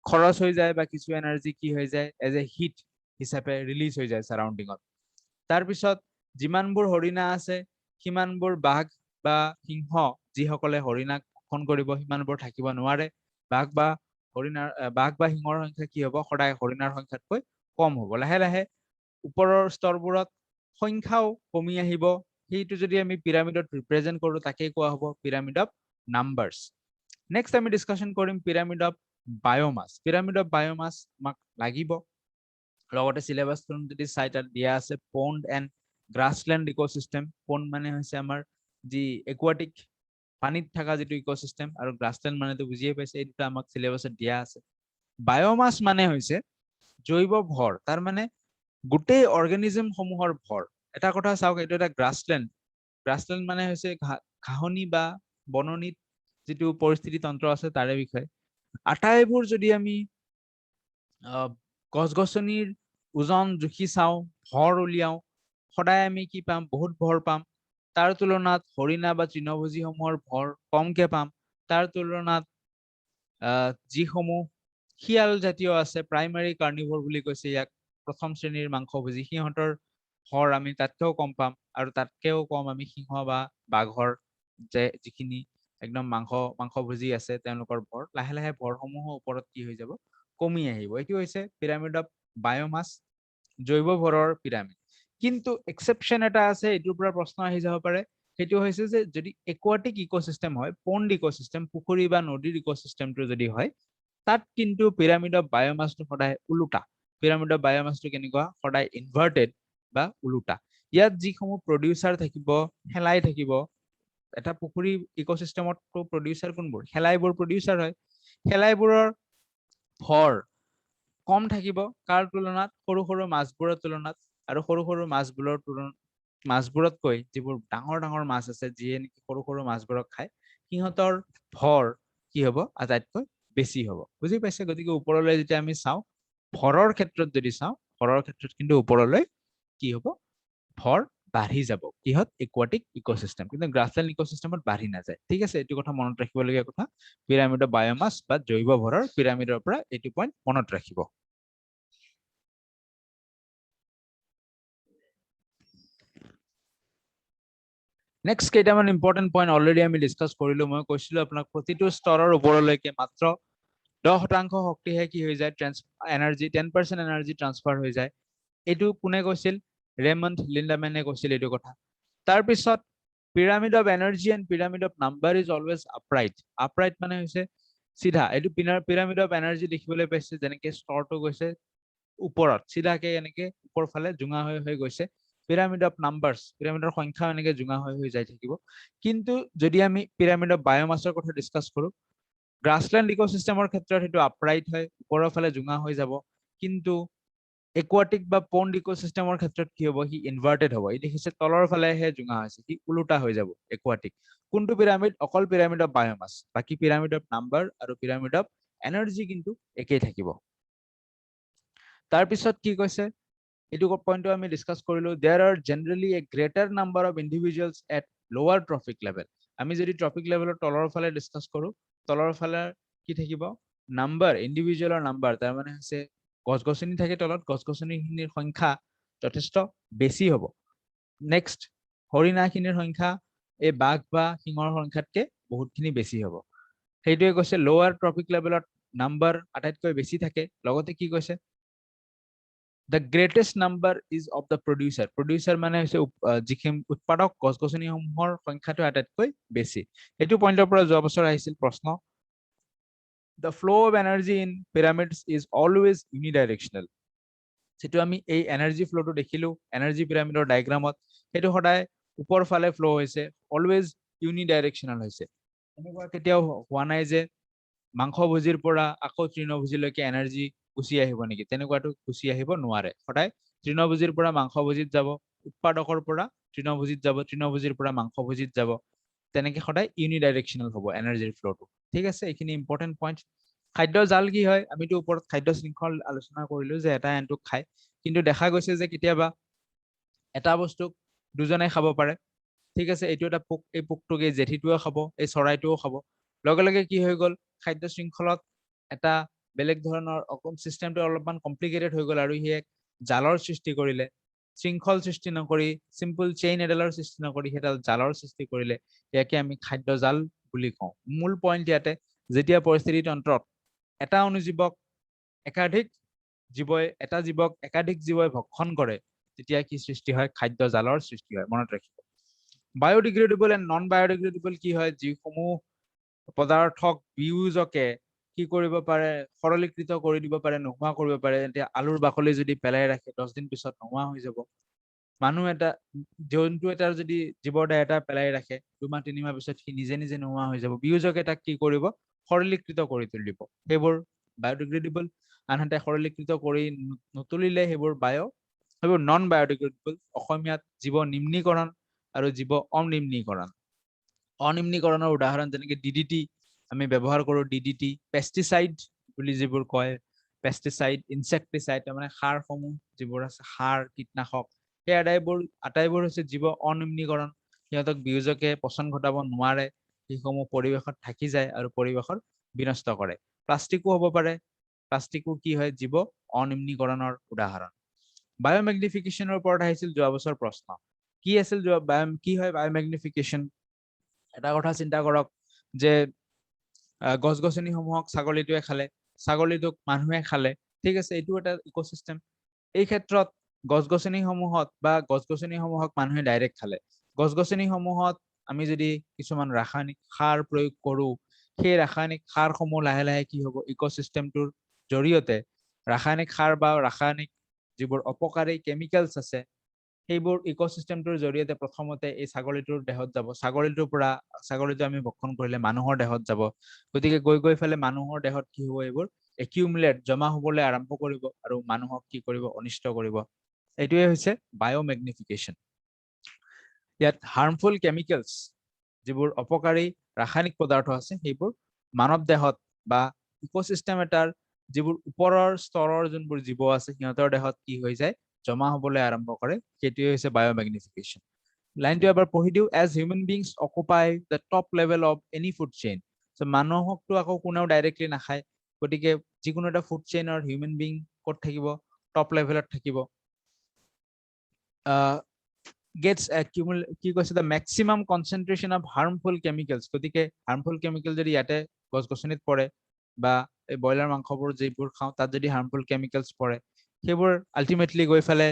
খৰচ হৈ যায় বা কিছু এনাৰ্জি কি হৈ যায় এজ এ হিট হিচাপে ৰিলিজ হৈ যায় সাৰাউণ্ডিঙত তাৰ পিছত যিমানবোৰ হৰিণা আছে সিমানবোৰ বাঘ বা সিংহ যিসকলে হৰিণাক ভক্ষণ কৰিব সিমানবোৰ থাকিব নোৱাৰে বাঘ বা সিংহৰ সংখ্যা কি হ'ব সদায় হৰিণাৰ সংখ্যাতকৈ কম হ'ব লাহে লাহে ওপৰৰ স্তৰবোৰত সংখ্যাও কমি আহিব সেইটো যদি আমি পিৰামিডত ৰিপ্ৰেজেন্ট কৰো তাকে কোৱা হ'ব পিৰামিড অফ নাম্বাৰছ নেক্সট আমি ডিসকাশন কৰিম pyramid of biomass pyramid of biomass আমাক লাগিব লগতে সিলেবাসটো যদি চাই তাত দিয়া আছে পন্ড এণ্ড গ্ৰাছলেণ্ড ইকোসিস্টেম পন্ড মানে হৈছে আমাৰ যি একুৱাটিক পানীত থকা যেটো ইকোসিস্টেম আৰু গ্ৰাছলেণ্ড মানে তো বুজিয়ে পাইছে এই দুটা আমাক সিলেবাসত দিয়া আছে বায়োমাছ মানে হৈছে জৈৱ ভৰ তাৰ মানে গোটেই অৰ্গানিজম সমূহৰ ভৰ এটা কথা চাওক এইটো এটা গ্ৰাছলেণ্ড মানে হৈছে ঘাহনি বা বননিত যেটো পৰিস্থিতি তন্ত্ৰ আছে তাৰে বিষয়ে আটাইবোৰ যদি আমি গছ-গছনিৰ ওজন জুখি চাও ভৰ উলিয়াও সদায় আমি কি পাম বহুত ভৰ পাম তাৰ তুলনাত হৰিণা বা তৃণভোজী সমূহৰ ভৰ কমকে পাম তাৰ তুলনাত যিসমূহ শিয়াল জাতীয় আছে প্ৰাইমাৰী কাৰ্নিভৰ বুলি কৈছে ইয়াক প্ৰথম শ্ৰেণীৰ মাংসভোজী সিহঁতৰ ভৰ আমি তাতকেও কম পাম আৰু তাতকেও কম আমি সিংহ বা বাঘৰ যে যিখিনি একদম মাংসভোজী আছে তেওঁলোকৰ ভৰ লাহে লাহে ভৰসমূহ ওপৰত কি হৈ যাব কমি আহিব এটো হৈছে পিৰামিড অফ বায়োমাছ জৈৱ ভৰৰ পিৰামিড কিন্তু এক্সেপশন এটা আছে এটোৰ পৰা প্ৰশ্ন আহি যাব পাৰে সেইটো হৈছে যে যদি একুৱাটিক ইকোসিস্টেম হয় পন্ড ইকোসিস্টেম পুখুৰী বা নদীৰ ইকোসিস্টেমটো যদি হয় তাত কিন্তু পিৰামিড অফ বায়োমাছটো সদায় উলুটা পিৰামিড অফ বায়োমাছটো কেনেকুৱা সদায় ইনভাৰ্টেড বা উলুটা ইয়াত যিসমূহ প্ৰডিউচাৰ থাকিব হেলাই থাকিব এটা পুখুৰী ইকোসিস্টেমত প্ৰডিউচাৰ কোনবোৰ হেলাইবোৰ প্ৰডিউচাৰ হয় হেলাইবোৰৰ ভৰ কম থাকিব কাৰ তুলনাত সৰু সৰু মাছবোৰৰ তুলনাত আৰু সৰু সৰু মাছবোৰতকৈ যিবোৰ ডাঙৰ ডাঙৰ মাছ আছে যিয়ে নেকি সৰু সৰু মাছবোৰক খায় সিহঁতৰ ভৰ কি হ'ব আটাইতকৈ বেছি হ'ব বুজি পাইছে গতিকে ওপৰলৈ যেতিয়া আমি চাওঁ ভৰৰ ক্ষেত্ৰত যদি চাওঁ ভৰৰ ক্ষেত্ৰত কিন্তু ওপৰলৈ কি হ'ব ভৰ বাঢ়ি যাব কিহত একুৱাটিক ইকোসিস্টেম কিন্তু গ্ৰাছলেণ্ড ইকোসিস্টেমত বাঢ়ি নাযায় ঠিক আছে এইটো কথা মনত ৰাখিবলগীয়া কথা পিৰামিড অফ বায়োমাছ বা জৈৱ ভৰৰ পিৰামিডৰ পৰা এইটো পইণ্ট মনত ৰাখিব নেক্সট কেইটামান ইম্পৰ্টেন্ট পইণ্ট অলৰেডি আমি ডিসকাস কৰিলো মই কৈছিলো আপোনাক প্ৰতিটো স্তৰৰ ওপৰলৈকে মাত্ৰ 10% শক্তিহে কি হৈ যায় এনাৰ্জি 10% এনাৰ্জি ট্ৰান্সফাৰ হৈ যায় এইটো কোনে কৈছিল ৰেমণ্ড লিন্ডামেনে কৈছিল এইটো কথা তাৰ পিছত pyramid of energy and pyramid of number is always upright মানে হৈছে সিধা এইটো পিৰামিড অফ এনাৰ্জি দেখিবলৈ পাইছে যেনেকে স্তৰটো গৈছে ওপৰত সিধাকে এনেকে ওপৰ ফালে জুঙা হৈ গৈছে পিৰামিড অফ নাম্বাৰছ, পিৰামিডৰ সংখ্যা এনেকৈ জোঙা হৈ যাই থাকিব। কিন্তু যদি আমি পিৰামিড অফ বায়োমাছৰ কথা ডিছকাছ কৰোঁ, গ্ৰাছলেণ্ড ইক'চিষ্টেমৰ ক্ষেত্ৰত সেইটো আপৰাইট হয়, ওপৰৰ ফালে জোঙা হৈ যাব। কিন্তু একুৱাটিক বা পণ্ড ইক'চিষ্টেমৰ ক্ষেত্ৰত কি হ'ব, সি ইনভাৰ্টেড হ'ব। এই দেখিছে তলৰ ফালেহে জোঙা হৈছে, সি ওলোটা হৈ যাব একুৱাটিক। কোনটো পিৰামিড? অকল পিৰামিড অফ বায়োমাছ। বাকী পিৰামিড অফ নাম্বাৰ আৰু পিৰামিড অফ এনাৰ্জি কিন্তু একেই থাকিব। তাৰপিছত কি কৈছে, এইটো পইণ্টটো আমি ডিছকাছ কৰিলো, there are generally a greater number of individuals at lower trophic level. আমি যদি ট্ৰপিক লেভেলৰ তলৰ ফালে ডিছকাছ কৰোঁ, তলৰ ফালে কি থাকিব, নাম্বাৰ, ইণ্ডিভিজুৱেলৰ নাম্বাৰ, তাৰমানে হৈছে গছ-গছনি থাকে তলত, গছ-গছনিখিনিৰ সংখ্যা যথেষ্ট বেছি হ'ব। নেক্সট, হৰিণাখিনিৰ সংখ্যা এই বাঘ বা সিংহৰ সংখ্যাতকে বহুতখিনি বেছি হ'ব। সেইটোৱে কৈছে লোৱাৰ ট্ৰপিক লেভেলত নাম্বাৰ আটাইতকৈ বেছি থাকে। লগতে কি কৈছে, the greatest number is of the producer. Producer মানে হৈছে যিখিনি উৎপাদক, গছ-গছনিসমূহৰ সংখ্যাটো আটাইতকৈ বেছি। এইটো পইণ্টৰ পৰা যোৱা বছৰ আহিছিল প্ৰশ্ন। The flow of energy in pyramids is always unidirectional. যিটো আমি এই এনাৰ্জি ফ্ল'টো দেখিলো এনাৰ্জি পিৰামিডৰ ডায়েগ্ৰামত, সেইটো সদায় ওপৰ ফালে ফ্ল' হৈছে, অলৱেজ ইউনিডাইৰেকশ্যনেল হৈছে। এনেকুৱা কেতিয়াও হোৱা নাই যে মাংসভোজীৰ পৰা আকৌ তৃণভোজীলৈকে এনাৰ্জি গুচি আহিব নেকি, তেনেকুৱাটো গুচি আহিব নোৱাৰে। সদায় তৃণভোজীৰ পৰা মাংসভোজীত যাব, উৎপাদকৰ পৰা তৃণভোজীত যাব, তৃণভোজীৰ পৰা মাংসভোজীত যাব, তেনেকে সদায় ইউনিডাইৰেকশ্যনেল হ'ব এনাৰ্জিৰ ফ্ল'টো। ঠিক আছে, এইখিনি ইম্পৰ্টেণ্ট পইণ্ট। খাদ্য জাল কি হয়, আমিতো ওপৰত খাদ্য শৃংখল আলোচনা কৰিলো যে এটা এনটোক খায়, কিন্তু দেখা গৈছে যে কেতিয়াবা এটা বস্তুক দুজনে খাব পাৰে। ঠিক আছে, এইটো এটা পোক, এই পোকটোক এই জেঠীটোৱেও খাব, এই চৰাইটোও খাব। লগে লগে কি হৈ গ'ল, খাদ্য শৃংখলত এটা বেলেগ ধৰণৰ চিষ্টেমটো অলপমান কমপ্লিকেটেড হৈ গ'ল, আৰু সি এক জালৰ সৃষ্টি কৰিলে। শৃংখল সৃষ্টি নকৰি, চিম্পল চেইন এডালৰ সৃষ্টি নকৰি সেইডাল জালৰ সৃষ্টি কৰিলে, ইয়াকে আমি খাদ্য জাল বুলি কওঁ। মূল পইণ্ট ইয়াতে, যেতিয়া পৰিস্থিতি তন্ত্ৰত এটা অনুজীৱক একাধিক জীৱই, এটা জীৱক একাধিক জীৱই ভক্ষণ কৰে, তেতিয়া কি সৃষ্টি হয়, খাদ্য জালৰ সৃষ্টি হয়। মনত ৰাখিব। বায়োডিগ্ৰেডেবল এণ্ড নন বায়োডিগ্ৰেডেবল কি হয়, যিসমূহ পদাৰ্থক বিয়োজকে কি কৰিব পাৰে, সৰলীকৃত কৰি দিব পাৰে, নোহোৱা কৰিব পাৰে। এতিয়া আলুৰ বাকলি যদি পেলাই ৰাখে 10 দিন পিছত নোহোৱা হৈ যাব। মানুহ এটা, জন্তু এটাৰ যদি জীৱৰ দেহ এটা পেলাই ৰাখে 2 মাহ 3 মাহ পিছত সি নিজে নিজে নোহোৱা হৈ যাব। বিয়োজকে তাক কি কৰিব, সৰলীকৃত কৰি তুলিব, সেইবোৰ বায়োডিগ্ৰেডেবল। আনহাতে সৰলীকৃত কৰি নতুলিলে সেইবোৰ নন বায়োডিগ্ৰেডেবল। অসমীয়াত জীৱ নিম্নীকৰণ আৰু জীৱ অনিম্নীকৰণ। অনিম্নীকৰণৰ উদাহৰণ যেনেকে ডিডিটি আমি ব্যৱহাৰ কৰোঁ, ডিডিটি, পেষ্টিচাইড বুলি যিবোৰ কয়, পেষ্টিচাইড, ইনচেক্টিচাইড, তাৰমানে সাৰসমূহ যিবোৰ আছে, সাৰ, কীটনাশক, সেই আটাইবোৰ হৈছে জীৱ অনিম্নীকৰণ। সিহঁতক বিয়োজকে পচন ঘটাব নোৱাৰে, সেইসমূহ পৰিৱেশত থাকি যায় আৰু পৰিৱেশৰ বিনষ্ট কৰে। প্লাষ্টিকো হ'ব পাৰে, প্লাষ্টিকো কি হয়, জীৱ অনিম্নীকৰণৰ উদাহৰণ। বায়োমেগনিফিকেশ্যনৰ ওপৰত আহিছিল যোৱা বছৰ প্ৰশ্ন। কি আছিল কি হয় বায়োমেগনিফিকেশ্যন? এটা কথা চিন্তা কৰক যে গছ-গছনিসমূহক ছাগলীটোৱে খালে, ছাগলীটোক মানুহে খালে, ঠিক আছে, এইটো এটা ইক'চিষ্টেম। এই ক্ষেত্ৰত গছ-গছনিসমূহক মানুহে ডাইৰেক্ট খালে। গছ-গছনিসমূহত আমি যদি কিছুমান ৰাসায়নিক সাৰ প্ৰয়োগ কৰোঁ, সেই ৰাসায়নিক সাৰসমূহ লাহে লাহে কি হ'ব, ইক'চিষ্টেমটোৰ জৰিয়তে ৰাসায়নিক সাৰ বা ৰাসায়নিক যিবোৰ অপকাৰী কেমিকেলছ আছে, সেইবোৰ ইক'চিষ্টেমটোৰ জৰিয়তে প্ৰথমতে এই ছাগলীটোৰ দেহত যাব। ছাগলীটো আমি ভক্ষণ কৰিলে মানুহৰ দেহত যাব। গতিকে গৈ ফালে মানুহৰ দেহত কি হ'ব, এইবোৰ একিউমুলেট, জমা হ'বলৈ আৰম্ভ কৰিব আৰু মানুহক কি কৰিব, অনিষ্ট কৰিব। এইটোৱে হৈছে বায়োমেগনিফিকেশ্যন। ইয়াত হাৰ্মফুল কেমিকেলছ, যিবোৰ অপকাৰী ৰাসায়নিক পদাৰ্থ আছে, সেইবোৰ মানৱ দেহত বা ইক'চিষ্টেম এটাৰ যিবোৰ ওপৰৰ স্তৰৰ যোনবোৰ জীৱ আছে, সিহঁতৰ দেহত কি হৈ যায়, জমা হ'বলৈ আৰম্ভ কৰে। সেইটোৱে হৈছে বায়োমেগনিফিকেশ্যন। লাইনটো এবাৰ পঢ়ি দিওঁ। As human beings occupy the top level of any food chain. মানুহকতো আকৌ কোনেও ডাইৰেক্টলি নাখায়, গতিকে যিকোনো এটা ফুড চেইনৰ হিউমেন বিং ক'ত থাকিব, টপ লেভেলত থাকিব। গেটছ কি কৈছে, the maximum concentration of harmful chemicals. গতিকে হাৰ্মফুল কেমিকেল যদি ইয়াতে গছ-গছনিত পৰে, বা এই ব্ৰইলাৰ মাংসবোৰ যিবোৰ খাওঁ তাত যদি হাৰ্মফুল কেমিকেলছ পৰে, সেইবোৰ আল্টিমেটলি গৈ ফালে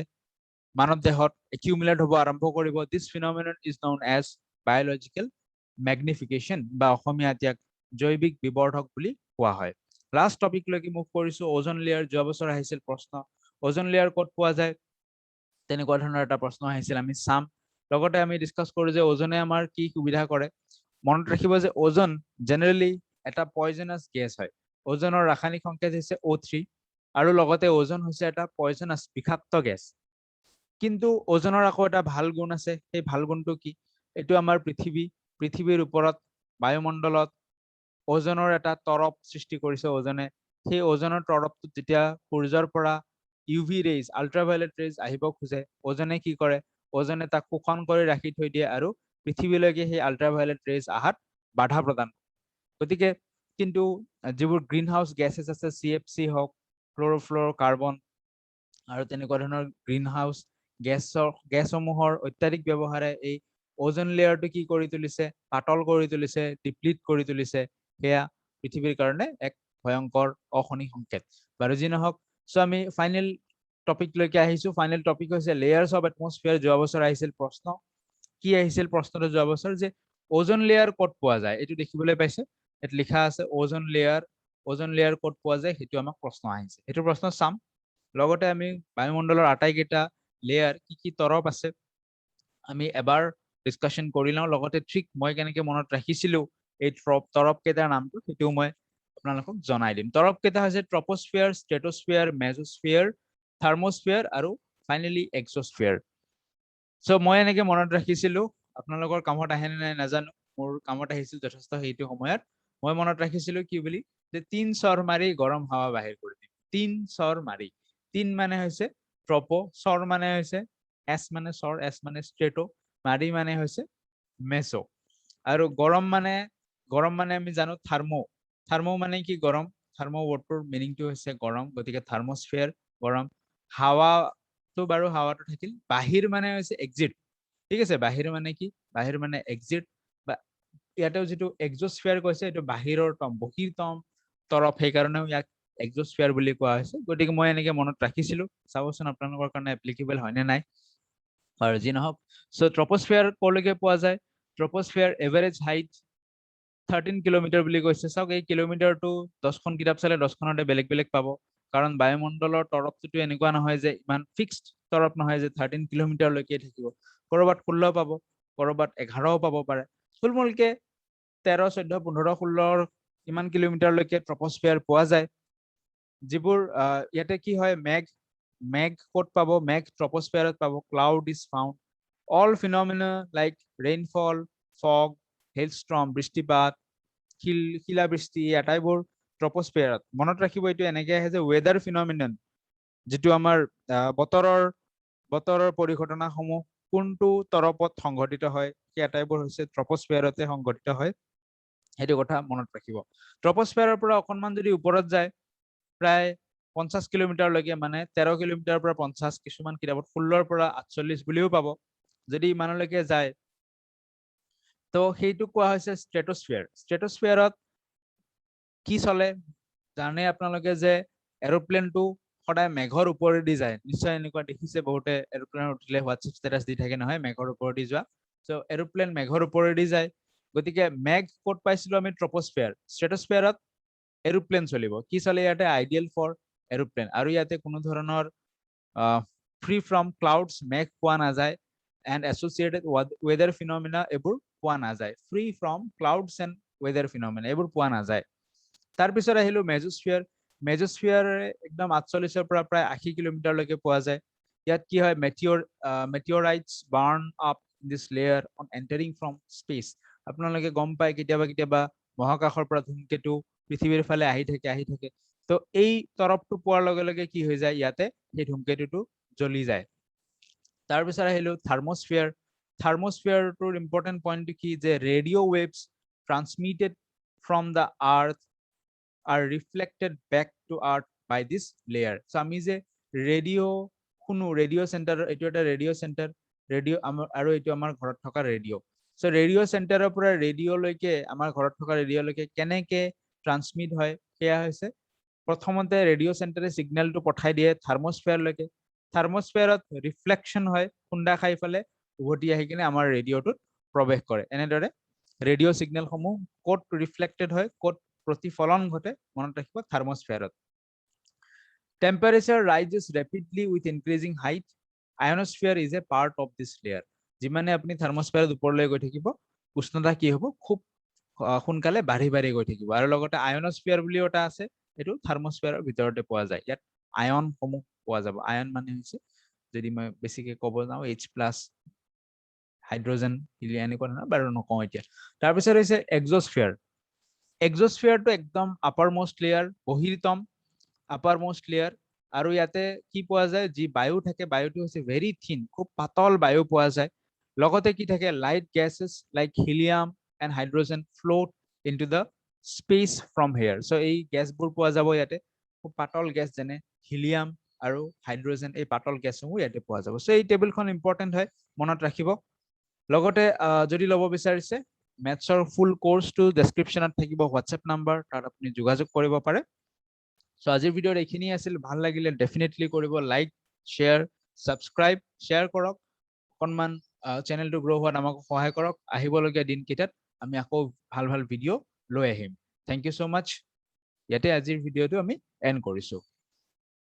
মানৱ দেহত একিউমুলেট হ'ব আৰম্ভ কৰিব। দিছ ফিনমিনন ইজ নউন এজ বায়োলজিকেল মেগনিফিকেশ্যন, বা অসমীয়াত ইয়াক জৈৱিক বিবৰ্ধক বুলি কোৱা হয়। লাষ্ট টপিকলৈকে মুভ কৰিছো, ওজন লেয়াৰ। যোৱা বছৰ আহিছিল প্ৰশ্ন, ওজন লেয়াৰ ক'ত পোৱা যায়? তেনেকুৱা ধৰণৰ এটা প্ৰশ্ন আহিছিল, আমি চাম। লগতে আমি ডিসকাস কৰো যে ওজনে আমাৰ কি সুবিধা কৰে। মনত ৰাখিব যে ওজন জেনাৰেলি এটা পয়জনাছ গেছ হয়। ওজনৰ ৰাসায়নিক সংকেত হৈছে O3 আৰু লগতে ওজন হৈছে এটা পয়জনাছ বিষাক্ত গেছ। কিন্তু ওজনৰ আকৌ এটা ভাল গুণ আছে, সেই ভাল গুণটো কি? এইটো আমাৰ পৃথিৱীৰ ওপৰত বায়ুমণ্ডলত ওজনৰ এটা তৰপ সৃষ্টি কৰিছে ওজনে। সেই ওজনৰ তৰপটো যেতিয়া সূৰ্যৰ পৰা ইউভি ৰেজ আল্ট্ৰাভায়োলেট ৰেজ আহিব খোজে, ওজনে কি কৰে? ওজনে তাক শোষণ কৰি ৰাখি থৈ দিয়ে আৰু পৃথিৱীলৈকে সেই আল্ট্ৰাভায়োলেট ৰেজ আহাত বাধা প্ৰদান। গতিকে কিন্তু যিবোৰ গ্ৰীণ হাউচ গেছেছ আছে, CFC হওক, ক্ল'ৰ'ফ্ল'ৰ কাৰ্বন আৰু তেনেকুৱা ধৰণৰ গ্ৰীণ হাউচ গেছসমূহৰ অত্যাধিক ব্যৱহাৰে এই ওজন লেয়াৰটো কি কৰি তুলিছে? পাতল কৰি তুলিছে, ডিপ্লিট কৰি তুলিছে। সেয়া পৃথিৱীৰ কাৰণে এক ভয়ংকৰ অশনি সংকেত। বাৰু যি নহওক, সো আমি ফাইনেল টপিক লৈকে আহিছো। ফাইনেল টপিক হৈছে লেয়াৰ্স অফ এটমস্ফিয়াৰ। যোৱা বছৰ আহিছিল প্ৰশ্ন। কি আহিছিল প্ৰশ্নটো যোৱা বছৰ? যে ওজন লেয়াৰ ক'ত পোৱা যায়? এইটো দেখিবলৈ পাইছে, ইয়াত লিখা আছে ওজন লেয়াৰ ক'ত পোৱা যায়, সেইটো আমাক প্ৰশ্ন আহিছে। সেইটো প্ৰশ্ন চাম। লগতে আমি বায়ুমণ্ডলৰ আটাইকেইটা লেয়াৰ কি কি তৰপ আছে আমি এবাৰ ডিসকাশন কৰি লওঁ। লগতে ঠিক মই কেনেকে মনত ৰাখিছিলো এই তৰপ কেইটাৰ নামটো, সেইটোও মই আপোনালোকক জনাই দিম। তৰপ কেইটা হৈছে ট্ৰপোস্ফিয়াৰ, ষ্ট্ৰেটোস্ফিয়াৰ, মেজোস্ফিয়াৰ, থাৰ্মোস্ফিয়াৰ আৰু ফাইনেলি এক্সোস্ফিয়াৰ। সো মই এনেকে মনত ৰাখিছিলো, আপোনালোকৰ কামত আহে নে নাই নাজানো, মোৰ কামত আহিছিল যথেষ্ট। সেইটো সময়ত মই মনত ৰাখিছিলো কি বুলি, যে 3 স্বৰ মাৰি গৰম হাৱা বাহিৰ কৰি দিম। 3 স্বৰ মাৰি, 3 মানে হৈছে ট্ৰপো, স্বৰ মানে হৈছে এছ মানে স্বৰ, এছ মানে ষ্ট্ৰেটো, মাৰি মানে হৈছে মেছো, আৰু গৰম মানে আমি জানো থাৰ্মো মানে কি? গৰম। থাৰ্মো ৱৰ্ডটোৰ মিনিংটো হৈছে গৰম, গতিকে থাৰ্মোস্ফিয়াৰ গৰম। হাৱাটো বাৰু হাৱাটো থাকিল। বাহিৰ মানে হৈছে এক্সিট, ঠিক আছে? বাহিৰ মানে কি? বাহিৰ মানে এক্সিট, বা ইয়াতেও যিটো এক্সোস্ফিয়াৰ কৈছে এইটো বাহিৰৰ বহিৰ্তম তৰফ, সেইকাৰণেও ইয়াক এক্সোস্ফিয়াৰ বুলি কোৱা হৈছে। গতিকে মই এনেকে মনত ৰাখিছিলো, চাবচোন আপোনালোকৰ কাৰণে এপ্লিকেবল হয় নে নাই। আৰু যি নহওক, সো ট্ৰপোস্ফিয়াৰ ক'লৈকে পোৱা যায়? ট্ৰপোস্ফিয়াৰ এভাৰেজ হাইট 13 কিলোমিটাৰ বুলি কৈছে। চাওক, এই কিলোমিটাৰটো 10খন কিতাপ চালে 10খনতে বেলেগ বেলেগ পাব, কাৰণ বায়ুমণ্ডলৰ তৰপটো এনেকুৱা নহয় যে ইমান ফিক্সড তৰপ নহয় যে 13 কিলোমিটাৰলৈকে থাকিব। কৰবাত 16 পাব, কৰবাত 11ও পাব পাৰে। থুলমূলকে 13, 14, 15, 16 ইমান কিলোমিটাৰলৈকে ট্ৰপোস্ফিয়াৰ পোৱা যায়। যিবোৰ ইয়াতে কি হয়, মেঘ ক'ত পাব? মেঘ ট্ৰপোস্ফিয়াৰত পাব। Cloud is found. All phenomena like rainfall, fog, hailstorm, বৃষ্টিপাত, শিলাবৃষ্টি, আটাইবোৰ ট্ৰপোস্ফিয়াৰত। মনত ৰাখিব, এইটো এনেকে আহে যে ৱেডাৰ ফিনমিনন, যিটো আমাৰ বতৰৰ পৰিঘটনাসমূহ কোনটো তৰপত সংঘটিত হয়, সেই আটাইবোৰ হৈছে ট্ৰপোস্ফিয়াৰতে সংঘটিত হয়। সেইটো কথা মনত ৰাখিব। ট্ৰপোস্ফিয়াৰৰ পৰা অকণমান যদি ওপৰত যায়, প্ৰায় 50 কিলোমিটাৰলৈকে, মানে 13 কিলোমিটাৰৰ পৰা 50, কিছুমান কিতাপত 16ৰ পৰা 48 বুলিও পাব। যদি ইমানলৈকে যায়, তো সেইটো কোৱা হৈছে ষ্ট্ৰেটোস্ফিয়াৰ। ষ্ট্ৰেটোস্ফিয়াৰত কি চলে জানে আপোনালোকে, যে এৰোপ্লেনটো সদায় মেঘৰ ওপৰেদি যায়। নিশ্চয় এনেকুৱা দেখিছে, বহুতে এৰোপ্লেনত উঠিলে হোৱাটছএপ ষ্টেটাছ দি থাকে নহয়, মেঘৰ ওপৰেদি যোৱা। সো এৰোপ্লেন মেঘৰ ওপৰেদি যায়, গতিকে মেঘ ক'ত পাইছিলো আমি? ট্ৰপোস্ফিয়াৰ। ষ্ট্ৰেটোস্ফিয়াৰত এৰোপ্লেন চলিব। কি চলে ইয়াতে? Ideal for aeroplane. আৰু ইয়াতে কোনো ধৰণৰ ফ্ৰী ফ্ৰম ক্লাউডছ, মেঘ পোৱা নাযায়, এণ্ড এছ'চিয়েটেড ৱেডাৰ ফিনমিনা, এইবোৰ পোৱা নাযায়। Free from clouds and weather phenomena, এইবোৰ পোৱা নাযায়। তাৰপিছত আহিলো মেজোস্ফিয়াৰ। মেজোস্ফিয়াৰে একদম 48ৰ পৰা প্ৰায় 80 কিলোমিটাৰলৈকে পোৱা যায়। ইয়াত কি হয়? Meteorites burn up in this layer on entering from space. আপোনালোকে গম পায়, কেতিয়াবা মহাকাশৰ পৰা ধূমকেতু পৃথিৱীৰ ফালে আহি থাকে। তো এই তৰপটো পোৱাৰ লগে লগে কি হৈ যায়? ইয়াতে সেই ধূমকেতুটো জ্বলি যায়। তাৰপিছত আহিলো থাৰ্মোস্ফিয়াৰ। থাৰ্মোস্ফিয়াৰটোৰ ইম্পৰ্টেণ্ট পইণ্টটো কি? যে radio' waves transmitted from the earth are reflected back to earth by this layer. So আমি যে ৰেডিঅ' শুনো, ৰেডিঅ' চেণ্টাৰ, এইটো এটা ৰেডিঅ' চেণ্টাৰ, আৰু এইটো আমাৰ ঘৰত থকা ৰেডিঅ'। সো ৰেডিঅ' চেণ্টাৰৰ পৰা ৰেডিঅ'লৈকে, আমাৰ ঘৰত থকা ৰেডিঅ'লৈকে কেনেকে ট্ৰান্সমিট হয়, সেয়া হৈছে প্ৰথমতে ৰেডিঅ' চেণ্টাৰে ছিগনেলটো পঠাই দিয়ে থাৰ্মোস্ফিয়াৰলৈকে। থাৰ্মোস্ফিয়াৰত ৰিফ্লেকশ্যন হয়, খুন্দা খাই পেলাই উভতি আহি কিনে আমাৰ ৰেডিঅ'টোত প্ৰৱেশ কৰে। এনেদৰে ৰেডিঅ' ছিগনেলসমূহ ক'ত ৰিফ্লেক্টেড হয়, ক'ত প্ৰতিফলন ঘটে, মনত ৰাখিব থাৰ্মোস্ফিয়াৰত। Temperature rises rapidly with increasing height. Ionosphere is a part of this layer. যিমানে আপুনি থাৰ্মস্ফিয়াৰত ওপৰলৈ গৈ থাকিব উষ্ণতা কি হ'ব খুব সোনকালে বাঢ়ি বাঢ়ি গৈ থাকিব। আৰু লগতে আয়নোস্ফিয়াৰ বুলিও এটা আছে, এইটো থাৰ্মস্ফিয়াৰৰ ভিতৰতে পোৱা যায়। ইয়াত আয়নসমূহ পোৱা যাব। আয়ন মানে হৈছে যদি মই বেছিকে ক'ব যাওঁ H+ হাইড্ৰজেন হিলিয়াম এনেকুৱা ধৰণৰ, বাৰু নকওঁ এতিয়া। তাৰপিছত হৈছে এক্সোস্ফিয়াৰ। এক্সোস্ফিয়াৰটো একদম আপাৰ মোষ্ট লেয়াৰ, বহিৰতম আপাৰ মোষ্ট লেয়াৰ। আৰু ইয়াতে কি পোৱা যায়, যি বায়ু থাকে বায়ুটো হৈছে ভেৰি থিন, খুব পাতল বায়ু পোৱা যায়। লগতে কি থাকে, light gases like helium and hydrogen float into the space from here. So' এই গেছবোৰ পোৱা যাব ইয়াতে, খুব পাতল গেছ যেনে হিলিয়াম আৰু হাইড্ৰজেন, এই পাতল গেছসমূহ ইয়াতে পোৱা যাব। চ' এই টেবুলখন ইম্পৰ্টেণ্ট হয়, মনত ৰাখিব। লগতে যদি ল'ব বিচাৰিছে মেথছৰ ফুল কোৰ্সটো ডেসক্ৰিপশনত থাকিব হোৱাটসএপ নাম্বাৰ, তাত আপুনি যোগাযোগ কৰিব পাৰে। সো আজিৰ ভিডিঅ'ত এইখিনি আছিল। ভাল লাগিলে ডেফিনেটলি কৰিব, লাইক শ্বেয়াৰ সাবস্ক্ৰাইব শ্বেয়াৰ কৰক, অকণমান চেনেলটো গ্ৰ' হোৱাত আমাক সহায় কৰক। আহিবলগীয়া দিনকেইটাত আমি আকৌ ভাল ভাল ভিডিঅ' লৈ আহিম। থেংক ইউ সো মাচ। ইয়াতে আজিৰ ভিডিঅ'টো আমি এণ্ড কৰিছোঁ।